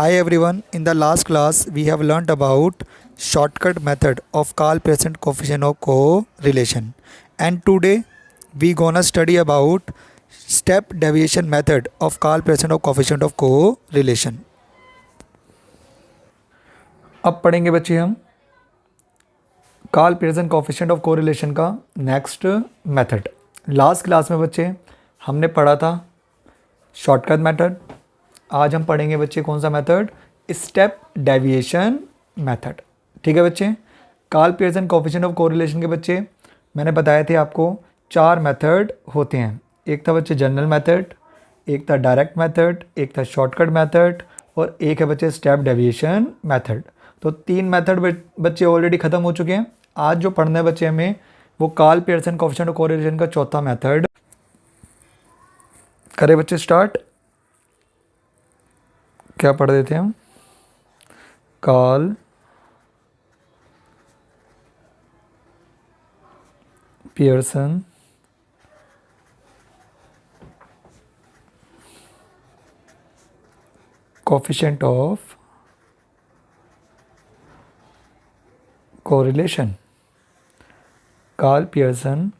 Hi everyone, in the last class we have learnt about shortcut method of Karl-Pearson coefficient of correlation, and today we gonna study about step deviation method of Karl-Pearson of coefficient of correlation. अब पढ़ेंगे बच्चे हम Karl-Pearson coefficient of correlation का next method. Last class में बच्चे हमने पढ़ा था शॉर्टकट मेथड। आज हम पढ़ेंगे बच्चे कौन सा मेथड? Step deviation method. ठीक है बच्चे, कार्ल-पियर्सन कोफिशिएंट ऑफ कोरिलेशन के बच्चे मैंने बताए थे आपको 4 मेथड होते हैं। एक था बच्चे जनरल मेथड, एक था डायरेक्ट मेथड, एक था शॉर्टकट मेथड और एक है बच्चे स्टेप डेविएशन मेथड। तो 3 मेथड बच्चे ऑलरेडी ख़त्म हो चुके हैं। आज जो पढ़ना है बच्चे हमें वो कार्ल-पियर्सन कोफिशिएंट ऑफ कोरिलेशन का चौथा मेथड। करें बच्चे स्टार्ट। क्या पढ़ देते हैं हम? Karl-Pearson coefficient of correlation. Karl-Pearson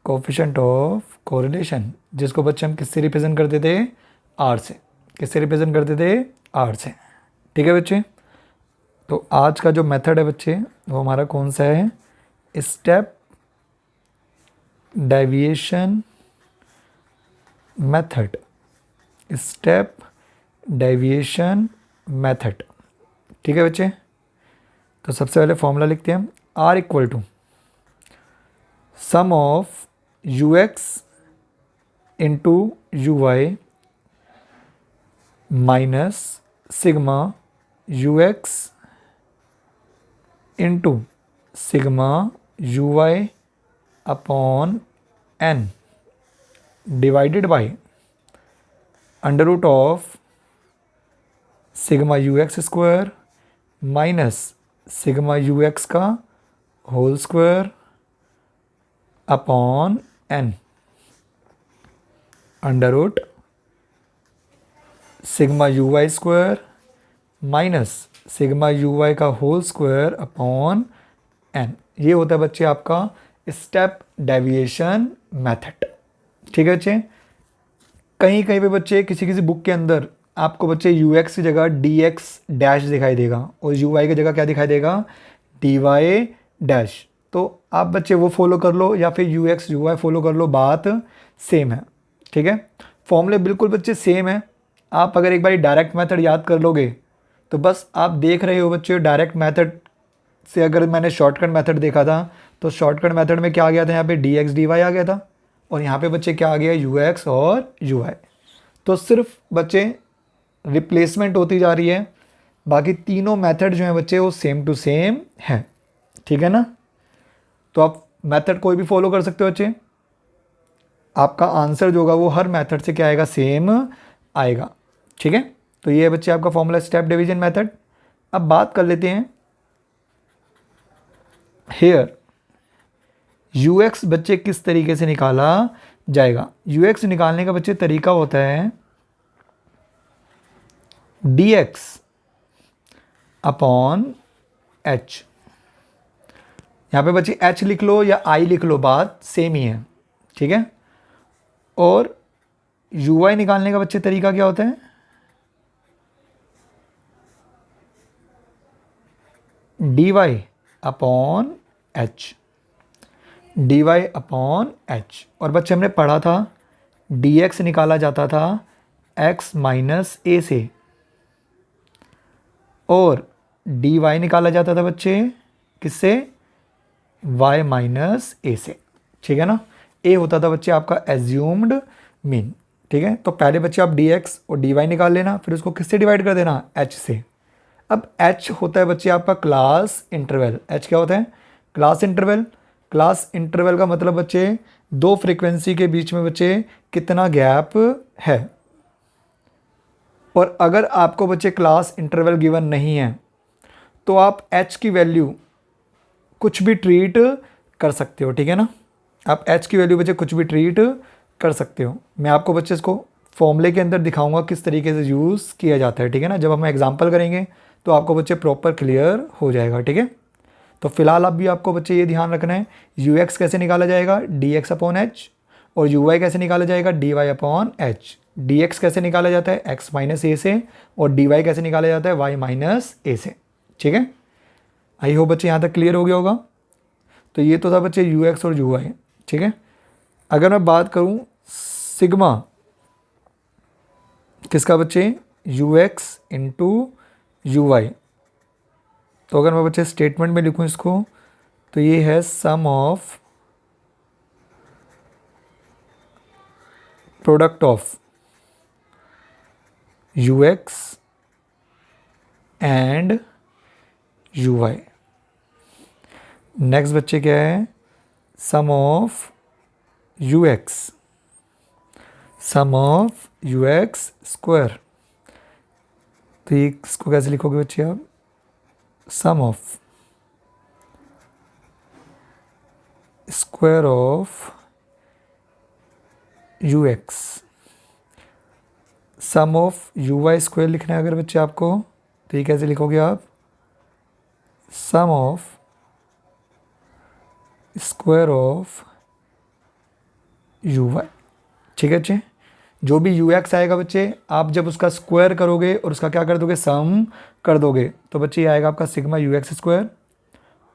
coefficient of correlation, जिसको बच्चे हम किससे रिप्रेजेंट करते थे? आर से। किससे रिप्रेजेंट करते थे? आर से। ठीक है बच्चे, तो आज का जो मेथड है बच्चे वो हमारा कौन सा है? Step deviation method. Step deviation method. ठीक है बच्चे, तो सबसे पहले फॉर्मूला लिखते हैं हम। R equal to sum of you x into you y minus sigma you x into sigma you y upon n divided by under root of sigma you x square minus sigma you x का whole square upon n under root sigma you Y square minus sigma you Y का whole square upon n. ये होता है बच्चे आपका step deviation method. ठीक है बच्चे, कहीं कहीं पे बच्चे किसी किसी बुक के अंदर आपको बच्चे यू एक्स की जगह डी एक्स डैश दिखाई देगा और यू वाई की जगह क्या दिखाई देगा? D Y dash. तो आप बच्चे वो फॉलो कर लो या फिर U x you Y follow कर लो, बात सेम है। ठीक है, फॉर्मूले बिल्कुल बच्चे सेम है। आप अगर एक बार डायरेक्ट मेथड याद कर लोगे तो बस आप देख रहे हो बच्चे डायरेक्ट मेथड से। अगर मैंने शॉर्टकट मेथड देखा था तो शॉर्टकट मेथड में क्या आ गया था? यहाँ पे डी एक्स डी वाई आ गया था और यहाँ पे बच्चे क्या आ गया? यू एक्स और यू वाई। तो सिर्फ बच्चे रिप्लेसमेंट होती जा रही है, बाकी तीनों मेथड जो हैं बच्चे वो सेम टू सेम है। ठीक है ना, तो आप मेथड कोई भी फॉलो कर सकते हो बच्चे, आपका आंसर जो होगा वो हर मेथड से क्या आएगा? सेम आएगा। ठीक है, तो ये है बच्चे आपका फॉर्मूला स्टेप डिवीजन मेथड। अब बात कर लेते हैं हेयर यू एक्स बच्चे किस तरीके से निकाला जाएगा। यू एक्स निकालने का बच्चे तरीका होता है डी एक्स अपॉन एच। यहाँ पे बच्चे एच लिख लो या आई लिख लो, बात सेम ही है। ठीक है, और यू वाई निकालने का बच्चे तरीका क्या होता है? D Y upon H. D Y upon H. और बच्चे हमने पढ़ा था डी एक्स निकाला जाता था एक्स माइनस ए से और डी वाई निकाला जाता था बच्चे किससे? वाई माइनस ए से। ठीक है ना, ए होता था बच्चे आपका एज्यूम्ड मीन। ठीक है, तो पहले बच्चे आप डी एक्स और डी वाई निकाल लेना, फिर उसको किससे डिवाइड कर देना? एच से। अब एच होता है बच्चे आपका क्लास इंटरवल। एच क्या होता है? Class interval. क्लास इंटरवल का मतलब बच्चे दो फ्रीक्वेंसी के बीच में बच्चे कितना गैप है। और अगर आपको बच्चे क्लास इंटरवल गिवन नहीं है तो आप एच की वैल्यू कुछ भी ट्रीट कर सकते हो। ठीक है ना, आप एच की वैल्यू बच्चे कुछ भी ट्रीट कर सकते हो। मैं आपको बच्चे इसको फॉर्मूले के अंदर दिखाऊंगा किस तरीके से यूज़ किया जाता है, ठीक है ना। जब हम एग्जांपल करेंगे तो आपको बच्चे प्रॉपर क्लियर हो जाएगा, ठीक है। तो फिलहाल अभी आपको बच्चे ये ध्यान रखना है यू एक्स कैसे निकाला जाएगा, डी एक्स अपॉन एच, और यू वाई कैसे निकाला जाएगा, D Y upon H. D X कैसे निकाला जाता है, एक्स माइनस ए से, और डी वाई कैसे निकाला जाता है, वाई माइनस ए से, ठीक है। आई होप बच्चे यहाँ तक क्लियर हो गया होगा। तो ये तो था बच्चे यू एक्स और यू वाई, ठीक है। अगर मैं बात करूँ सिग्मा किसका बच्चे, U x into you Y, तो अगर मैं बच्चे स्टेटमेंट में लिखूँ इसको तो ये है sum of product of you x and u y. Next बच्चे क्या है, sum of you x, sum of you x square. तो ये इसको कैसे लिखोगे बच्चे आप, sum of square of you x. Sum of u Y square लिखना है अगर बच्चे आपको, तो ये कैसे लिखोगे आप, sum of square of u Y, ठीक है बच्चे। जो भी यू एक्स आएगा बच्चे, आप जब उसका स्क्वायर करोगे और उसका क्या कर दोगे, सम कर दोगे, तो बच्चे ये आएगा आपका सिग्मा यू एक्स स्क्वायर।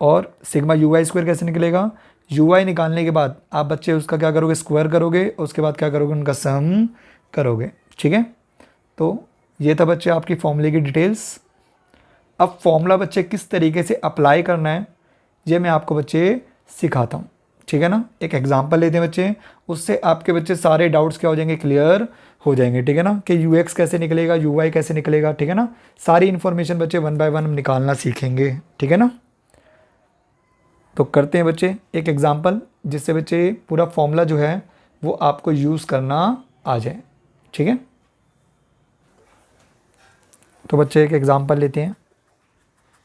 और सिग्मा यू वाई स्क्वायर कैसे निकलेगा, यू वाई निकालने के बाद आप बच्चे उसका क्या करोगे, स्क्वायर करोगे, और उसके बाद क्या करोगे, उनका सम करोगे, ठीक है। तो ये था बच्चे आपकी फॉर्मूले की डिटेल्स। अब फॉर्मूला बच्चे किस तरीके से अप्लाई करना है ये मैं आपको बच्चे सिखाता हूँ, ठीक है ना। एक एग्जांपल लेते हैं बच्चे, उससे आपके बच्चे सारे डाउट्स क्या हो जाएंगे, क्लियर हो जाएंगे, ठीक है ना। कि यू एक्स कैसे निकलेगा, यू वाई कैसे निकलेगा, ठीक है ना। सारी इन्फॉर्मेशन बच्चे वन बाय वन हम निकालना सीखेंगे, ठीक है ना। तो करते हैं बच्चे एक एग्जांपल, जिससे बच्चे पूरा फॉर्मूला जो है वो आपको यूज़ करना आ जाए, ठीक है। तो बच्चे एक एग्जांपल लेते हैं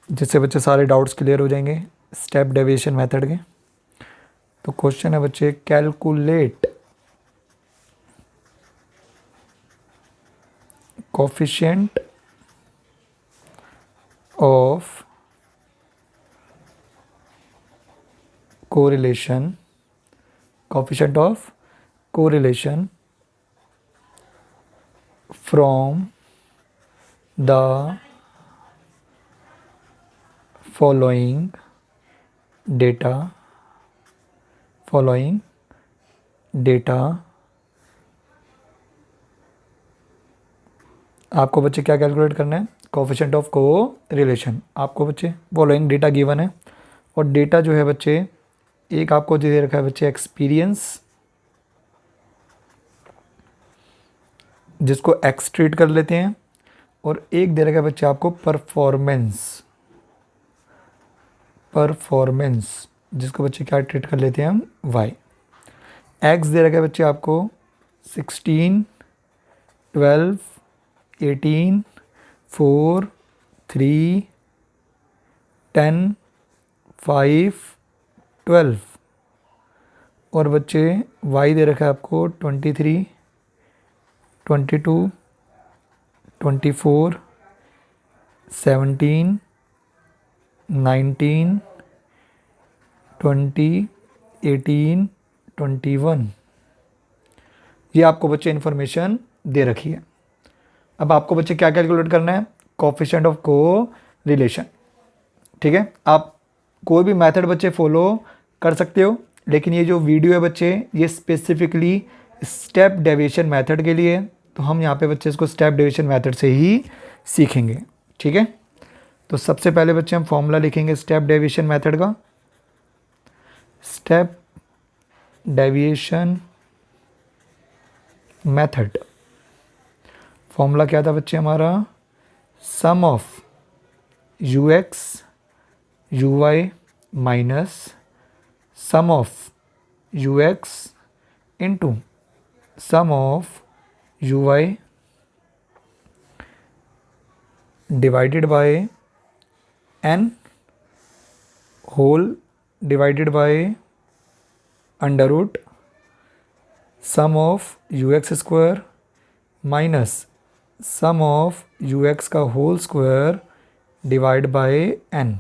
जिससे बच्चे सारे डाउट्स क्लियर हो जाएंगे स्टेप डेविएशन मेथड के। तो क्वेश्चन है बच्चे, calculate coefficient of correlation, coefficient of correlation from the following data आपको बच्चे क्या कैलकुलेट करना है, कोफिशिएंट ऑफ को रिलेशन। आपको बच्चे फॉलोइंग डेटा गिवन है, और डेटा जो है बच्चे एक आपको दे रखा है बच्चे एक्सपीरियंस, जिसको एक्स ट्रीट कर लेते हैं, और एक दे रखा है बच्चे आपको परफॉर्मेंस, जिसको बच्चे क्या ट्रीट कर लेते हैं हम, वाई। एक्स दे रखा है बच्चे आपको 16, 12, 18, 4, 3, 10, 5, 12, और बच्चे वाई दे रखा है आपको 23, 22, 24, 17, 19, 20, 18, 21। ये आपको बच्चे इन्फॉर्मेशन दे रखी है। अब आपको बच्चे क्या कैलकुलेट करना है, कोफिशिएंट ऑफ को रिलेशन, ठीक है। आप कोई भी मेथड बच्चे फॉलो कर सकते हो, लेकिन ये जो वीडियो है बच्चे ये स्पेसिफिकली स्टेप डेविएशन मेथड के लिए है, तो हम यहाँ पे बच्चे इसको स्टेप डेविएशन मेथड से ही सीखेंगे, ठीक है। तो सबसे पहले बच्चे हम फॉर्मूला लिखेंगे स्टेप डेविएशन मेथड का। स्टेप डेविएशन मेथड फॉर्मूला क्या था बच्चे हमारा, sum of you x you y minus sum of you x into sum of u y divided by n whole divided by under root sum of you x square minus sum of you x का whole square divide by n,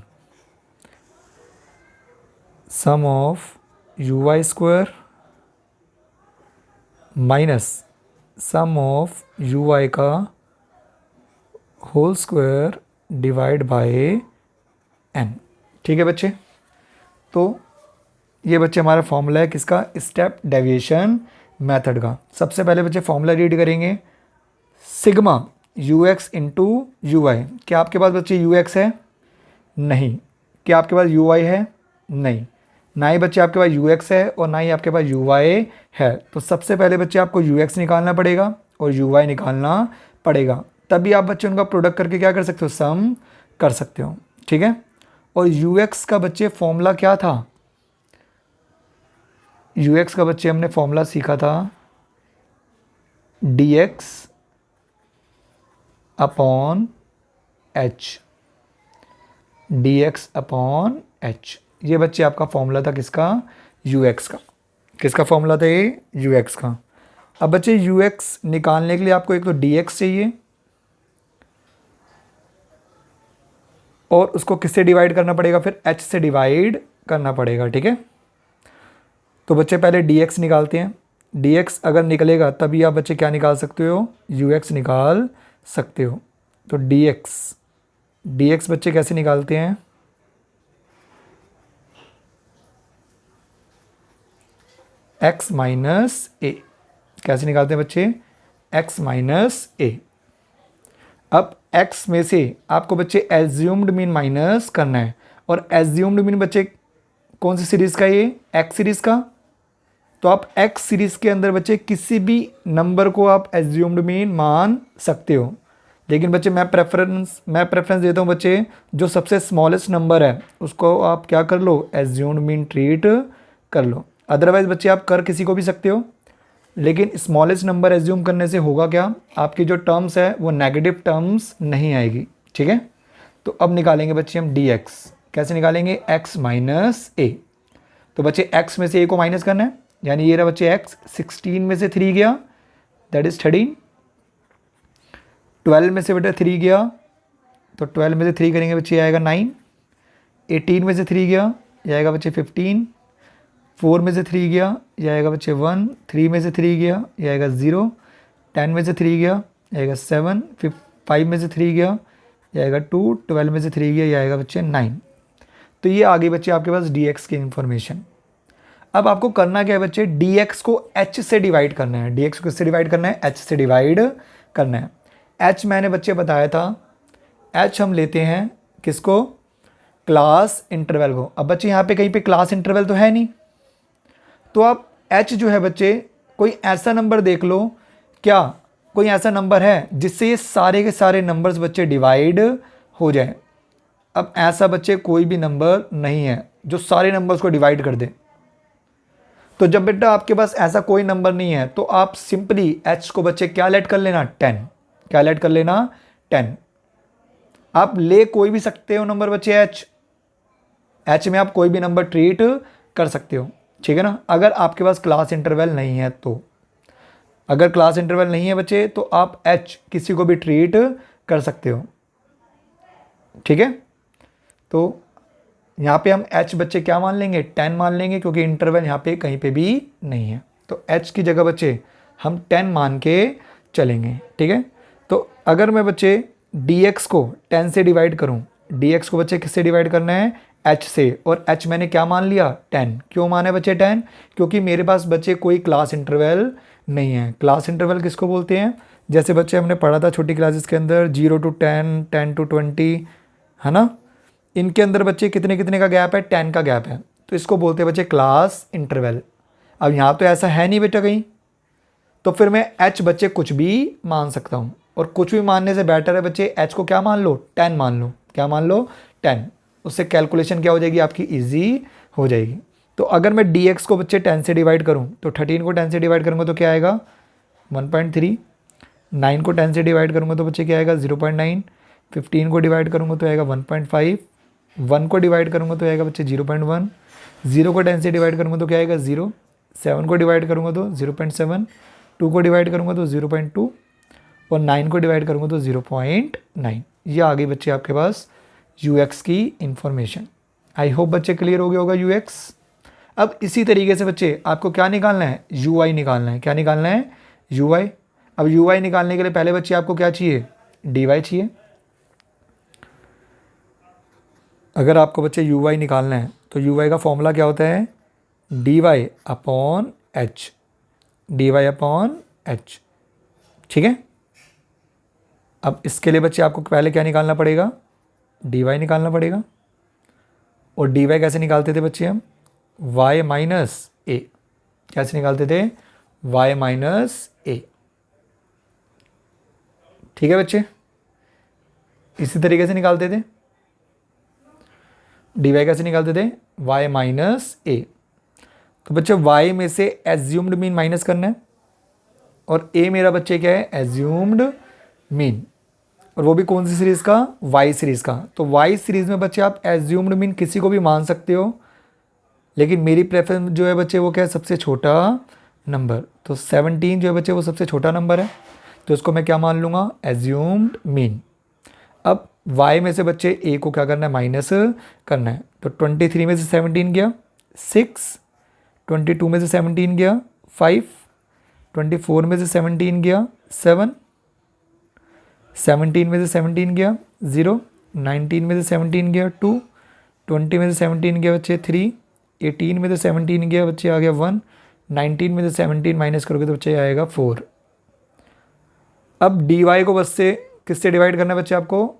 sum of u Y square minus sum of u Y का whole square divide by N. ठीक है बच्चे, तो ये बच्चे हमारा formula है किसका, स्टेप डेविएशन मेथड का। सबसे पहले बच्चे फॉर्मूला रीड करेंगे, sigma you x into you Y. क्या आपके पास बच्चे यू एक्स है? नहीं। क्या आपके पास यू वाई है? नहीं। ना ही बच्चे आपके पास यू एक्स है और ना ही आपके पास यू वाई है। तो सबसे पहले बच्चे आपको यू एक्स निकालना पड़ेगा और यू वाई निकालना पड़ेगा, तभी आप बच्चे उनका प्रोडक्ट करके क्या कर सकते हो, सम कर सकते हो। ठीक है, और यू एक्स का बच्चे फॉर्मूला क्या था, यू एक्स का बच्चे हमने फॉर्मूला सीखा था D X upon H, D X upon H. ये बच्चे आपका फॉर्मूला था किसका, यू एक्स का। किसका फॉर्मूला था ये, यू एक्स का। अब बच्चे यू एक्स निकालने के लिए आपको एक तो डी एक्स चाहिए और उसको किससे डिवाइड करना पड़ेगा, फिर एच से डिवाइड करना पड़ेगा। ठीक है, तो बच्चे पहले डी एक्स निकालते हैं। डी एक्स अगर निकलेगा तभी आप बच्चे क्या निकाल सकते हो, यू एक्स निकाल सकते हो। तो डी एक्स बच्चे कैसे निकालते हैं, एक्स माइनस ए। कैसे निकालते हैं बच्चे, एक्स माइनस ए। अब x में से आपको बच्चे एज्यूम्ड मीन माइनस करना है, और एज्यूम्ड मीन बच्चे कौन सी सीरीज़ का, ये x सीरीज़ का। तो आप x सीरीज़ के अंदर बच्चे किसी भी नंबर को आप एज्यूम्ड मीन मान सकते हो, लेकिन बच्चे मैं प्रेफरेंस देता हूँ बच्चे, जो सबसे स्मॉलेस्ट नंबर है उसको आप क्या कर लो, एज्यूम्ड मीन ट्रीट कर लो। अदरवाइज बच्चे आप कर किसी को भी सकते हो, लेकिन स्मॉलेस्ट नंबर एज्यूम करने से होगा क्या, आपकी जो टर्म्स है वो नेगेटिव टर्म्स नहीं आएगी। ठीक है, तो अब निकालेंगे बच्चे हम डी एक्स। कैसे निकालेंगे, x माइनस ए। तो बच्चे x में से a को माइनस करना है, यानी ये रहा बच्चे x, 16 में से 3 गया दैट इज 13, 12 में से बेटा 3 गया तो 12 में से 3 करेंगे बच्चे आएगा 9, 18 में से 3 गया ये आएगा बच्चे 15, 4 में से 3 गया ये आएगा बच्चे 1, 3 में से 3 गया ये आएगा 0, 10 में से 3 गया ये आएगा 7, 5 में से 3 गया ये आएगा 2, 12 में से 3 गया ये आएगा बच्चे 9। तो ये आ गई बच्चे आपके पास dx की इंफॉर्मेशन। अब आपको करना क्या है बच्चे, dx को h से डिवाइड करना है। dx को किससे डिवाइड करना है, h से डिवाइड करना है। h मैंने बच्चे बताया था, h हम लेते हैं किसको, क्लास इंटरवल को। अब बच्चे यहाँ पे कहीं पे क्लास इंटरवल तो है नहीं, तो आप h जो है बच्चे कोई ऐसा नंबर देख लो, क्या कोई ऐसा नंबर है जिससे ये सारे के सारे नंबर्स बच्चे डिवाइड हो जाए। अब ऐसा बच्चे कोई भी नंबर नहीं है जो सारे नंबर्स को डिवाइड कर दे। तो जब बेटा आपके पास ऐसा कोई नंबर नहीं है तो आप सिंपली h को बच्चे क्या लेट कर लेना, 10। क्या लेट कर लेना, 10। आप ले कोई भी सकते हो नंबर बच्चे h में आप कोई भी नंबर ट्रीट कर सकते हो। ठीक है ना, अगर आपके पास क्लास इंटरवल नहीं है तो। अगर क्लास इंटरवल नहीं है बच्चे तो आप h किसी को भी ट्रीट कर सकते हो। ठीक है, तो यहाँ पे हम h बच्चे क्या मान लेंगे, 10 मान लेंगे, क्योंकि इंटरवल यहाँ पे कहीं पे भी नहीं है। तो h की जगह बच्चे हम 10 मान के चलेंगे। ठीक है, तो अगर मैं बच्चे dx को 10 से डिवाइड करूँ, dx को बच्चे किससे डिवाइड करना है, h से, और h मैंने क्या मान लिया, 10। क्यों माना है बच्चे 10, क्योंकि मेरे पास बच्चे कोई क्लास इंटरवल नहीं है। क्लास इंटरवल किसको बोलते हैं, जैसे बच्चे हमने पढ़ा था छोटी क्लासेस के अंदर 0 to 10, 10 to 20, है ना, इनके अंदर बच्चे कितने कितने का गैप है, 10 का गैप है, तो इसको बोलते हैं बच्चे क्लास इंटरवल। अब यहाँ तो ऐसा है नहीं बेटा कहीं, तो फिर मैं h बच्चे कुछ भी मान सकता हूँ, और कुछ भी मानने से बेटर है बच्चे h को क्या मान लो, 10 मान लो। क्या मान लो, 10। उससे कैलकुलेशन क्या हो जाएगी आपकी, ईजी हो जाएगी। तो अगर मैं dx को बच्चे 10 से डिवाइड करूँ तो 13 को 10 से डिवाइड करूँगा तो क्या आएगा 1.3, 9 को 10 से डिवाइड करूँगा तो बच्चे क्या आएगा 0.9, 15 को डिवाइड करूँगा तो आएगा 1.5, 1 को डिवाइड करूँगा तो आएगा बच्चे 0.1, 0 को 10 से डिवाइड करूँगा तो क्या आएगा 0, 7 को डिवाइड करूँगा तो 0.7, 2 को डिवाइड करूँगा तो 0.2, और 9 को डिवाइड करूँगा तो 0.9। ये आ गई बच्चे आपके पास ux की इंफॉर्मेशन। आई होप बच्चे क्लियर हो गया होगा ux। अब इसी तरीके से बच्चे आपको क्या निकालना है, ui निकालना है। क्या निकालना है, ui। अब ui निकालने के लिए पहले बच्चे आपको क्या चाहिए, dy चाहिए। अगर आपको बच्चे ui निकालना है तो ui का फॉर्मूला क्या होता है, dy upon h, dy upon h। ठीक है। अब इसके लिए बच्चे आपको पहले क्या निकालना पड़ेगा, dy निकालना पड़ेगा। और dy कैसे निकालते थे बच्चे हम, y माइनस ए। कैसे निकालते थे, y माइनस ए। ठीक है बच्चे, इसी तरीके से निकालते थे। dy कैसे निकालते थे, y माइनस ए। तो बच्चे y में से एज्यूम्ड मीन माइनस करना है, और a मेरा बच्चे क्या है, एज्यूम्ड मीन। और वो भी कौन सी सीरीज़ का, y सीरीज़ का। तो y सीरीज़ में बच्चे आप एज्यूम्ड मीन किसी को भी मान सकते हो, लेकिन मेरी प्रेफरेंस जो है बच्चे वो क्या है, सबसे छोटा नंबर। तो 17 जो है बच्चे वो सबसे छोटा नंबर है, तो इसको मैं क्या मान लूँगा, एज्यूम्ड मीन। अब y में से बच्चे a को क्या करना है, माइनस करना है। तो 23 में से 17 गया 6, 22 में से 17 गया 5, 24 में से 17 गया 7, 17 में से 17 गया 0, 19 में से 17 गया 2, 20 में से 17 गया बच्चे 3, 18 में से 17 गया बच्चे आ गया 1, 19 में से 17 माइनस करोगे तो बच्चे आएगा 4। अब dy को बस से किससे डिवाइड करना है बच्चे, आपको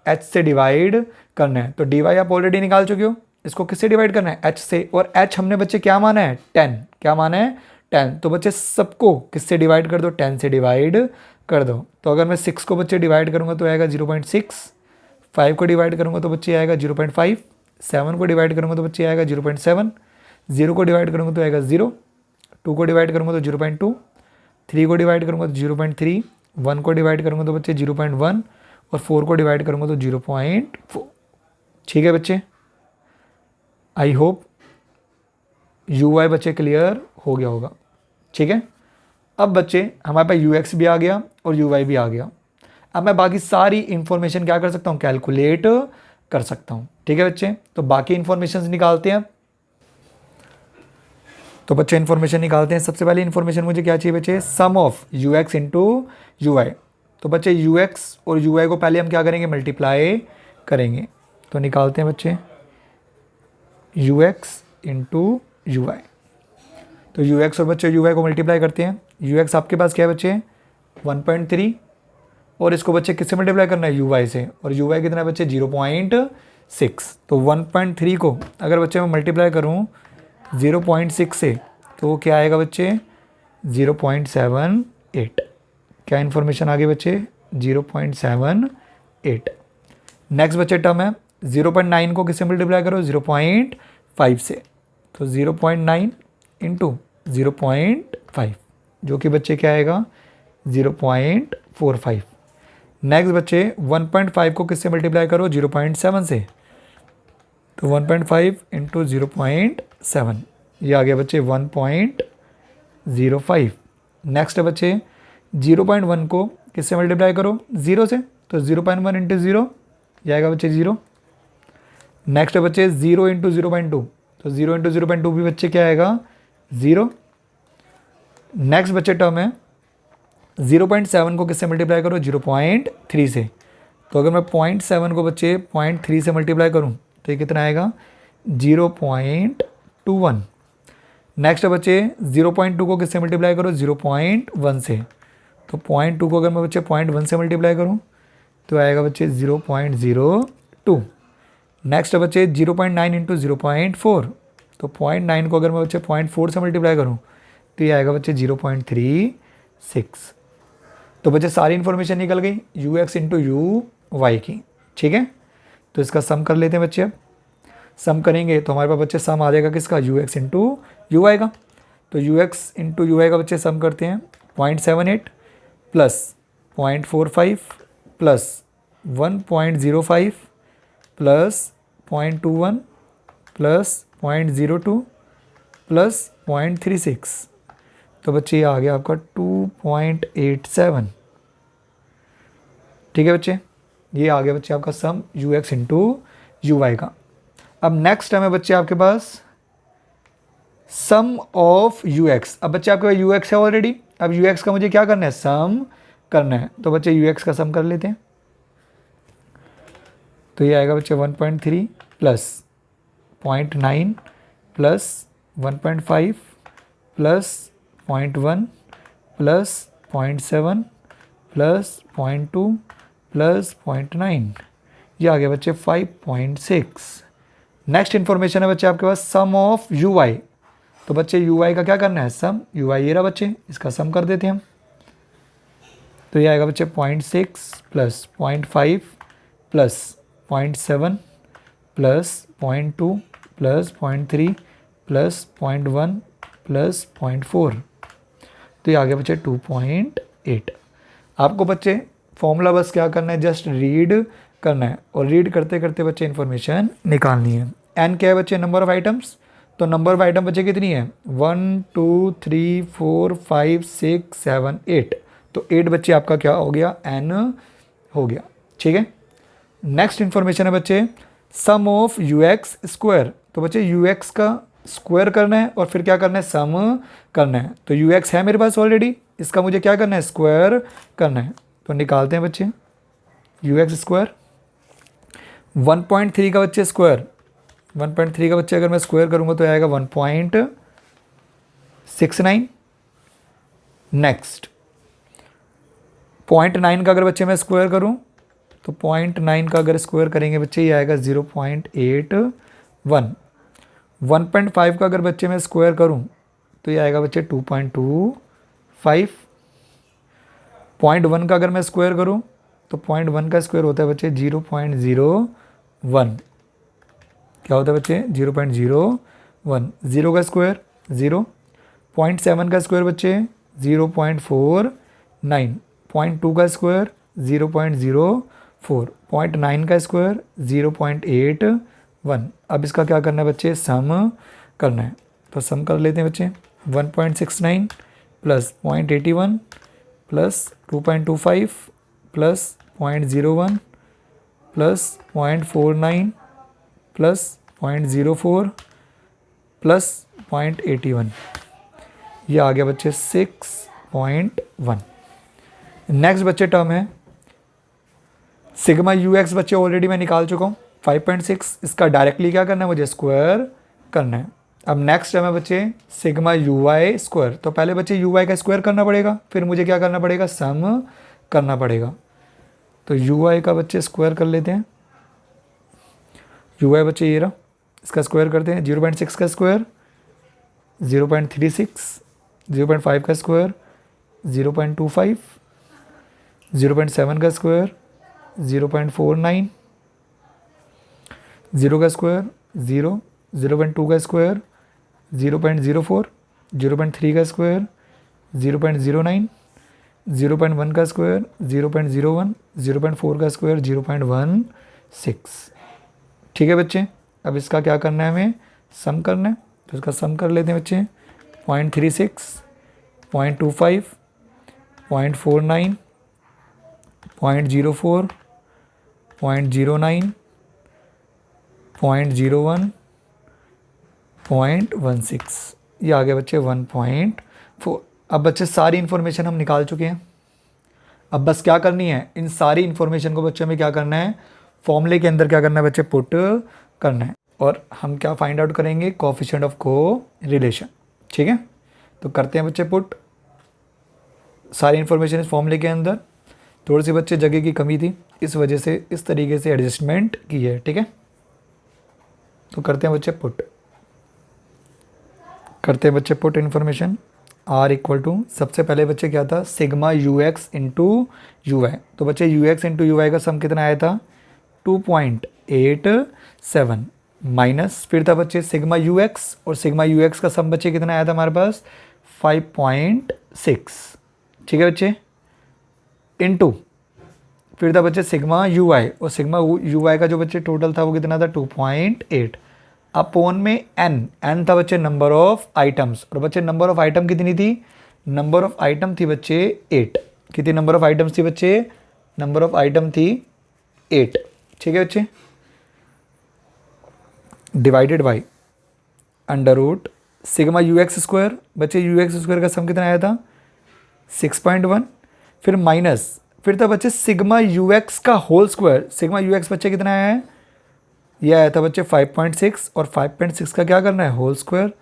h से डिवाइड करना है। तो dy आप ऑलरेडी निकाल चुके हो, इसको किससे डिवाइड करना है, h से। और h हमने बच्चे क्या माना है, 10। क्या माना है, 10। तो बच्चे सबको किससे डिवाइड कर दो, 10 से डिवाइड कर दो। तो अगर मैं 6 को बच्चे डिवाइड करूँगा तो आएगा 0.6, 5 को डिवाइड करूँगा तो बच्चे आएगा 0.5, 7 को डिवाइड करूँगा तो बच्चे आएगा 0.7, 0 को डिवाइड करूँगा तो आएगा 0, 2 को डिवाइड करूँगा तो 0.2, 3 को डिवाइड करूँगा तो 0.3, 1 को डिवाइड करूँगा तो बच्चे 0.1, और 4 को डिवाइड करूँगा तो 0.4। ठीक है बच्चे, आई होप ui बच्चे क्लियर हो गया होगा। ठीक है। अब बच्चे हमारे पास ux भी आ गया और ui भी आ गया। अब मैं बाकी सारी इंफॉर्मेशन क्या कर सकता हूँ, कैलकुलेट कर सकता हूँ। ठीक है बच्चे, तो बाकी इंफॉर्मेशन निकालते हैं। तो बच्चे इन्फॉर्मेशन निकालते हैं। सबसे पहले इन्फॉर्मेशन मुझे क्या चाहिए बच्चे, सम ऑफ ux इंटू ui। तो बच्चे ux और ui को पहले हम क्या करेंगे, मल्टीप्लाई करेंगे। तो निकालते हैं बच्चे ux इंटू ui। तो ux और बच्चे ui को मल्टीप्लाई करते हैं। ux आपके पास क्या है बच्चे, 1.3, और इसको बच्चे किससे मल्टीप्लाई करना है, ui से। और ui कितना है बच्चे, 0.6। तो 1.3 को अगर बच्चे मैं मल्टीप्लाई करूँ 0.6 से तो वो क्या आएगा बच्चे, 0.78। क्या इन्फॉर्मेशन आ गई बच्चे, 0.78। नेक्स्ट बच्चे टर्म है 0.9 को किससे मल्टीप्लाई करो, 0.5 से। तो 0.9 इंटू 0.5 जो कि बच्चे क्या आएगा, 0.45। नेक्स्ट बच्चे 1.5 को किससे मल्टीप्लाई करो, 0.7 से। तो 1.5 इंटू 0.7 ये आ गया बच्चे 1.05। नेक्स्ट है बच्चे 0.1 को किससे मल्टीप्लाई करो, 0 से। तो 0.1 इंटू 0 ये आएगा बच्चे 0। नेक्स्ट है बच्चे 0 इंटू 0.2। तो 0 इंटू 0.2 भी बच्चे क्या आएगा, 0। नेक्स्ट बच्चे टर्म है 0.7 को किससे मल्टीप्लाई करो, 0.3 से। तो अगर मैं 0.7 को बच्चे 0.3 से मल्टीप्लाई करूं तो ये कितना आएगा, 0.21। नेक्स्ट है बच्चे 0.2 को किससे मल्टीप्लाई करो, 0.1 से। तो 0.2 को अगर मैं बच्चे 0.1 से मल्टीप्लाई करूं तो आएगा बच्चे 0.02। नेक्स्ट है बच्चे 0.9 इंटू 0.4। तो 0.9 को अगर मैं बच्चे 0.4 से मल्टीप्लाई करूं तो ये आएगा बच्चे 0.36। तो बच्चे सारी इन्फॉर्मेशन निकल गई ux इंटू यू वाई की। ठीक है, तो इसका सम कर लेते हैं बच्चे। अब सम करेंगे तो हमारे पास बच्चे सम आ जाएगा किसका, ux इंटू यू वाई का। तो ux इंटू यू वाई का बच्चे सम करते हैं 0.78 plus 0.45 plus 1.05 plus 0.21 plus 0.02 plus 0.36। तो बच्चे ये आ गया आपका 2.87। ठीक है बच्चे, ये आ गया बच्चे आपका sum U x into you Y का। अब नेक्स्ट टर्म है बच्चे आपके पास सम ऑफ यू एक्स। अब बच्चे आपके पास यू एक्स है ऑलरेडी, अब यू एक्स का मुझे क्या करना है, सम करना है। तो बच्चे यू एक्स का सम कर लेते हैं। तो ये आएगा बच्चे 1.3 plus 0.9 plus 1.5 plus 0.1 plus 0.7 plus 0.2 plus 0.9, ये आ गया बच्चे 5.6। नेक्स्ट इन्फॉर्मेशन है बच्चे आपके पास सम ऑफ यू वाई। तो बच्चे यू वाई का क्या करना है, सम। यू वाई ये रहा बच्चे, इसका सम कर देते हैं हम। तो ये आएगा बच्चे 0.6 plus 0.5 plus 0.7 plus 0.2 plus 0.3 plus 0.1 plus 0.4। तो ये आ गया बच्चे 2.8। आपको बच्चे फॉर्मूला बस क्या करना है, जस्ट रीड करना है और रीड करते करते बच्चे इन्फॉर्मेशन निकालनी है। एन क्या है बच्चे, नंबर ऑफ आइटम्स। तो नंबर ऑफ आइटम बच्चे कितनी है, 1 2 3 4 5 6 7 8। तो 8 बच्चे आपका क्या हो गया, एन हो गया। ठीक है, नेक्स्ट इन्फॉर्मेशन है बच्चे सम ऑफ यू एक्स स्क्वायर। तो बच्चे यू एक्स का स्क्वायर करना है और फिर क्या करना है, सम करना है। तो यू एक्स है मेरे पास ऑलरेडी, इसका मुझे क्या करना है, स्क्वायर करना है। तो निकालते हैं बच्चे यू एक्स स्क्वायर। 1.3 का बच्चे स्क्वायर, 1.3 का बच्चे अगर मैं स्क्वायर करूँगा तो आएगा 1.69। नेक्स्ट 0.9 का अगर बच्चे मैं स्क्वायर करूँ तो 0.9 का अगर स्क्वायर करेंगे बच्चे ये आएगा 0.81। 1.5 का अगर बच्चे मैं स्क्वायर करूँ तो ये आएगा बच्चे 2.25। 0.1 का अगर मैं स्क्वायर करूँ तो 0.1 का स्क्वायर होता है बच्चे 0.01। क्या होता है बच्चे, 0.01। 0 का स्क्वायर 0। 0.7 का स्क्वायर बच्चे 0.49। 0.2 का स्क्वायर 0.04। 0.9 का स्क्वायर 0.81। अब इसका क्या करना है बच्चे, सम करना है। तो सम कर लेते हैं बच्चे। 1.69 plus 0.81 plus 2.25 plus 0.01 plus 0.49 plus 0.04 plus 0.81, ये आ गया बच्चे 6.1। नेक्स्ट बच्चे टर्म है सिग्मा यू एक्स। बच्चे ऑलरेडी मैं निकाल चुका हूँ 5.6। इसका डायरेक्टली क्या करना है, मुझे स्क्वायर करना है। अब नेक्स्ट टर्म है बच्चे सिग्मा यू वाई स्क्वायर। तो पहले बच्चे यू वाई का स्क्वायर करना पड़ेगा, फिर मुझे क्या करना पड़ेगा, सम करना पड़ेगा। तो यू वाई का बच्चे स्क्वायर कर लेते हैं। यू वाई बच्चे ये रहा, इसका स्क्वायर करते हैं। 0.6 का स्क्वायर 0.36, 0.5 का स्क्वायर 0.25, 0.7 का स्क्वायर 0.49, 0 का स्क्वायर 0, 0.2 का स्क्वायर 0.04, 0.3 का स्क्वायर 0.09, 0.1 का स्क्वायर 0.01, 0.4 का स्क्वायर 0.16। ठीक है बच्चे, अब इसका क्या करना है, हमें सम करना है। तो इसका सम कर लेते हैं बच्चे। 0.36, 0.25, 0.49, 0.04, 0.09, 0.01, 0.16, ये आ गया बच्चे 1.4। अब बच्चे सारी इन्फॉर्मेशन हम निकाल चुके हैं। अब बस क्या करनी है, इन सारी इन्फॉर्मेशन को बच्चे हमें क्या करना है, फॉर्मूले के अंदर क्या करना है बच्चे, पुट करना है। और हम क्या फाइंड आउट करेंगे, कोएफिशिएंट ऑफ को रिलेशन। ठीक है, तो करते हैं बच्चे पुट सारी इन्फॉर्मेशन इस फॉर्मूले के अंदर। थोड़ी सी बच्चे जगह की कमी थी, इस वजह से इस तरीके से एडजस्टमेंट की है। ठीक है, तो करते हैं बच्चे पुट, करते हैं बच्चे put information. R equal to, सबसे पहले बच्चे क्या था, sigma you x into you Y. तो बच्चे U x into you Y का सम कितना आया था, 2.87 माइनस, फिर था बच्चे सिग्मा यू एक्स, और सिग्मा यू एक्स का सम बच्चे कितना आया था हमारे पास 5.6। ठीक है बच्चे, इनटू फिर था बच्चे सिग्मा यू वाई, और सिग्मा यू वाई का जो बच्चे टोटल था वो कितना था 2.8 अपॉन में एन था बच्चे नंबर ऑफ आइटम्स। और बच्चे नंबर ऑफ आइटम कितनी थी, नंबर ऑफ आइटम थी बच्चे 8। कितनी नंबर ऑफ आइटम्स थी बच्चे, नंबर ऑफ आइटम थी 8, ठीक है बच्चे, divided by under root sigma you x square, बच्चे यू एक्स स्क्वायर का सम कितना आया था 6.1, फिर माइनस, फिर था बच्चे सिग्मा यू एक्स का whole square, sigma you X बच्चे कितना आया है, ये आया था बच्चे 5.6, और 5.6 का क्या करना है whole square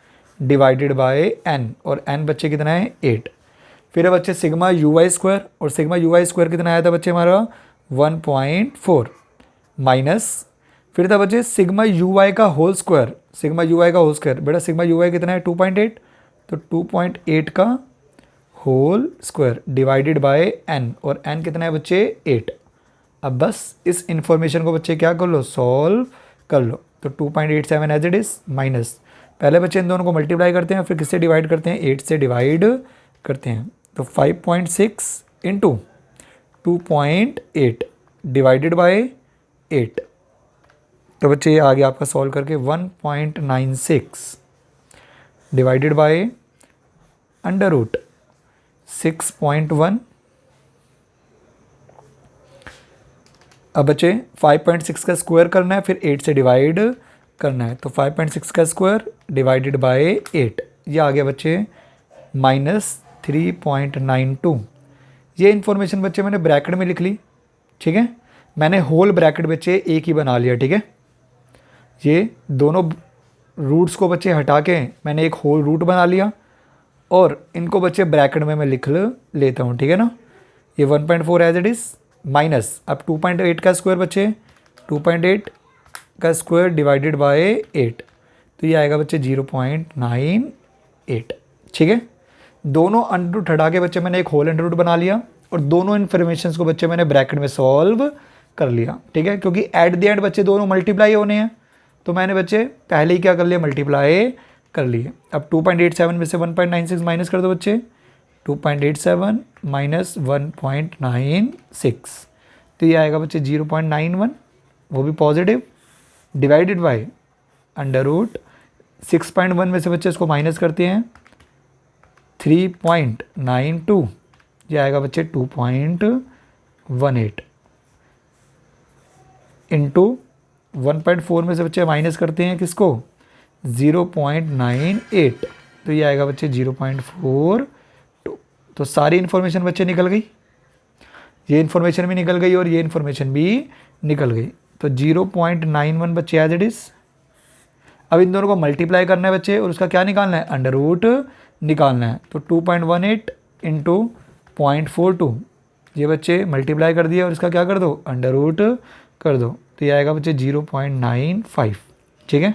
divided by N, और एन बच्चे कितना है 8, फिर है बच्चे सिग्मा यू वाई स्क्वायर, और सिग्मा यू वाई स्क्वायर कितना आया था बच्चे हमारा 1.4, माइनस, फिर था बच्चे सिग्मा यू वाई का whole square, sigma you Y का होल स्क्वायर, बेटा सिग्मा यू वाई कितना है 2.8, तो 2.8 का whole square divided by N, और एन कितना है बच्चे 8। अब बस इस इंफॉर्मेशन को बच्चे क्या कर लो सॉल्व कर लो, तो 2.87 एज इट इज़, माइनस, पहले बच्चे इन दोनों को मल्टीप्लाई करते हैं, फिर किससे डिवाइड करते हैं 8 से डिवाइड करते हैं, तो 5.6 इंटू 2.8 डिवाइडेड बाय 8, तो बच्चे ये आ गया आपका सॉल्व करके 1.96 डिवाइडेड बाय अंडर रूट 6.1। अब बच्चे 5.6 का स्क्वायर करना है, फिर 8 से डिवाइड करना है, तो 5.6 का स्क्वायर डिवाइडेड बाय 8, ये आ गया बच्चे -3.92। ये इन्फॉर्मेशन बच्चे मैंने ब्रैकेट में लिख ली, ठीक है, मैंने होल ब्रैकेट बच्चे एक ही बना लिया, ठीक है, ये दोनों रूट्स को बच्चे हटा के मैंने एक होल रूट बना लिया, और इनको बच्चे ब्रैकेट में मैं लिख लेता हूँ, ठीक है ना, ये 1.4 एज इट इज़, माइनस, अब 2.8 का स्क्वायर बच्चे 2.8 का स्क्वायर डिवाइडेड बाय 8, तो ये आएगा बच्चे 0.98, ठीक है, दोनों अंडर रूट हटा के बच्चे मैंने एक होल अंडर रूट बना लिया, और दोनों इन्फॉर्मेशन को बच्चे मैंने ब्रैकेट में सॉल्व कर लिया, ठीक है, क्योंकि एट द एंड बच्चे दोनों मल्टीप्लाई होने हैं, तो मैंने बच्चे पहले ही क्या कर लिया मल्टीप्लाई कर लिए। अब 2.87 में से 1.96 माइनस कर दो बच्चे, 2.87 माइनस 1.96, तो ये आएगा बच्चे 0.91, वो भी positive, divided by under root 6.1 में से बच्चे इसको माइनस करते हैं 3.92, ये आएगा बच्चे 2.18 इंटू 1.4 में से बच्चे माइनस करते हैं किसको 0.98, तो ये आएगा बच्चे 0.42, तो सारी इन्फॉर्मेशन बच्चे निकल गई, ये इन्फॉर्मेशन भी निकल गई और ये इन्फॉर्मेशन भी निकल गई, तो 0.91 बच्चे एज इट इज़। अब इन दोनों को मल्टीप्लाई करना है बच्चे, और उसका क्या निकालना है अंडर रूट निकालना है, तो 2.18 इंटू 0.42, ये बच्चे मल्टीप्लाई कर दिया और इसका क्या कर दो अंडर रूट कर दो, तो ये आएगा बच्चे 0.95, ठीक है।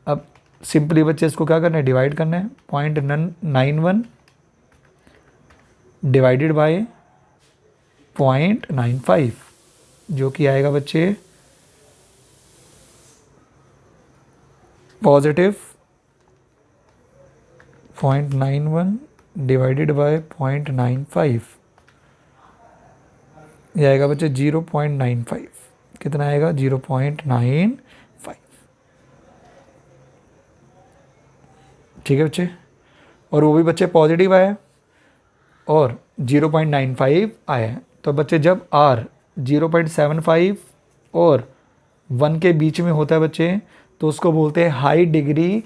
अब सिंपली बच्चे इसको क्या करना है डिवाइड करना है, 0.91 डिवाइडेड बाय 0.95, जो कि आएगा बच्चे पॉजिटिव 0.91 डिवाइडेड बाय 0.95, ये आएगा बच्चे 0.95, कितना आएगा 0.95, ठीक है बच्चे, और वो भी बच्चे पॉजिटिव आया और 0.95 आया है, तो बच्चे जब R 0.75 और 1 के बीच में होता है बच्चे, तो उसको बोलते हैं हाई डिग्री,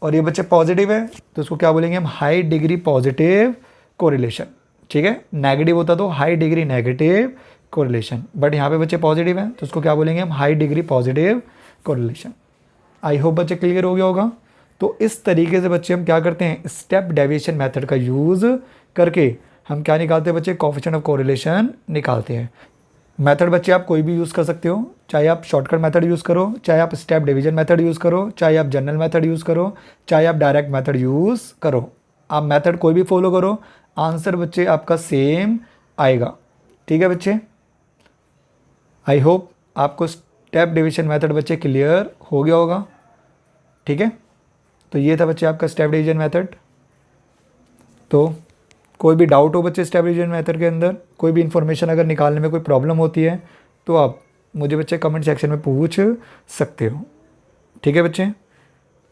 और ये बच्चे पॉजिटिव है तो उसको क्या बोलेंगे हम हाई डिग्री पॉजिटिव कोरिलेशन, ठीक है, नेगेटिव होता तो high degree negative correlation, but यहाँ पे बच्चे पॉजिटिव हैं तो उसको क्या बोलेंगे हम high degree positive correlation. I hope बच्चे क्लियर हो गया होगा। तो इस तरीके से बच्चे हम क्या करते हैं स्टेप डेविएशन मेथड का यूज़ करके हम क्या निकालते हैं बच्चे कोएफिशिएंट ऑफ कोरिलेशन निकालते हैं। मेथड बच्चे आप कोई भी यूज़ कर सकते हो, चाहे आप शॉर्टकट मेथड यूज़ करो, चाहे आप स्टेप डिवीजन मेथड यूज़ करो, चाहे आप जनरल मेथड यूज़ करो, चाहे आप डायरेक्ट मेथड यूज़ करो, आप मेथड कोई भी फॉलो करो, आंसर बच्चे आपका सेम आएगा, ठीक है बच्चे। आई होप आपको स्टेप डिवीजन मेथड बच्चे क्लियर हो गया होगा, ठीक है। तो ये था बच्चे आपका स्टेप डिवीजन मेथड। तो कोई भी डाउट हो बच्चे स्टेप डिवीजन मेथड के अंदर, कोई भी इन्फॉर्मेशन अगर निकालने में कोई प्रॉब्लम होती है तो आप मुझे बच्चे कमेंट सेक्शन में पूछ सकते हो, ठीक है बच्चे।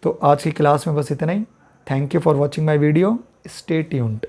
तो आज की क्लास में बस इतना ही। Thank you for watching my video, stay tuned.